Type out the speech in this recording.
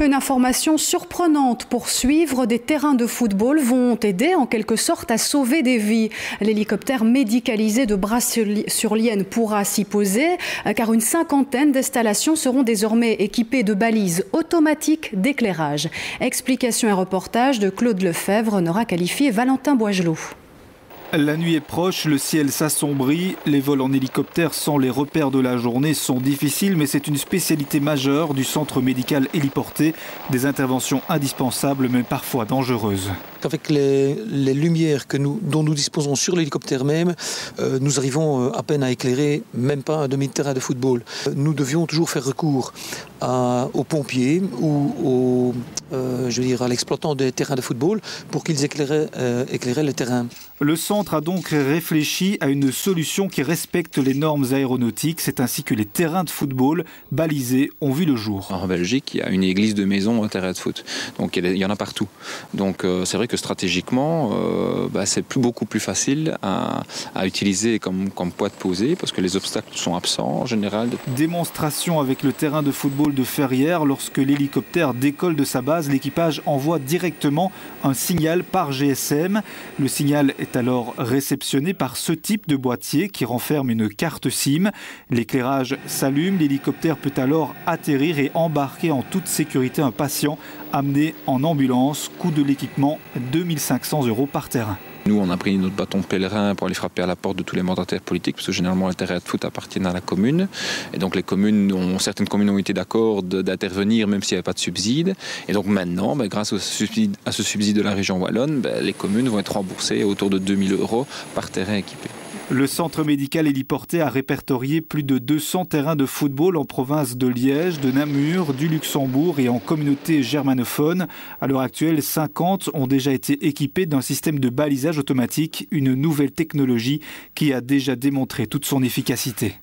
Une information surprenante pour suivre, des terrains de football vont aider en quelque sorte à sauver des vies. L'hélicoptère médicalisé de Bras-sur-Lienne pourra s'y poser car une cinquantaine d'installations seront désormais équipées de balises automatiques d'éclairage. Explication et reportage de Claude Lefebvre, Nora Khalifi et Valentin Boigelot. La nuit est proche, le ciel s'assombrit. Les vols en hélicoptère sans les repères de la journée sont difficiles, mais c'est une spécialité majeure du centre médical héliporté. Des interventions indispensables, mais parfois dangereuses. Avec les lumières dont nous disposons sur l'hélicoptère même, nous arrivons à peine à éclairer même pas un demi-terrain de football. Nous devions toujours faire recours aux pompiers ou à l'exploitant des terrains de football pour qu'ils éclairaient les terrains. Le centre a donc réfléchi à une solution qui respecte les normes aéronautiques. C'est ainsi que les terrains de football balisés ont vu le jour. En Belgique, il y a une église de maison, un terrain de foot. Donc il y en a partout. Donc c'est vrai que stratégiquement, c'est beaucoup plus facile à utiliser comme poids de posée parce que les obstacles sont absents en général. Démonstration avec le terrain de football de Ferrières. Lorsque l'hélicoptère décolle de sa base, l'équipage envoie directement un signal par GSM. Le signal est alors réceptionné par ce type de boîtier qui renferme une carte SIM. L'éclairage s'allume, l'hélicoptère peut alors atterrir et embarquer en toute sécurité un patient amené en ambulance. Coût de l'équipement, 2 500 € par terrain. Nous, on a pris notre bâton de pèlerin pour aller frapper à la porte de tous les mandataires politiques, parce que généralement, les terrains de foot appartiennent à la commune. Et donc, certaines communes ont été d'accord d'intervenir, même s'il n'y avait pas de subside. Et donc, maintenant, grâce à ce subside de la région wallonne, les communes vont être remboursées autour de 2 000 € par terrain équipé. Le centre médical héliporté a répertorié plus de 200 terrains de football en province de Liège, de Namur, du Luxembourg et en communauté germanophone. À l'heure actuelle, 50 ont déjà été équipés d'un système de balisage automatique, une nouvelle technologie qui a déjà démontré toute son efficacité.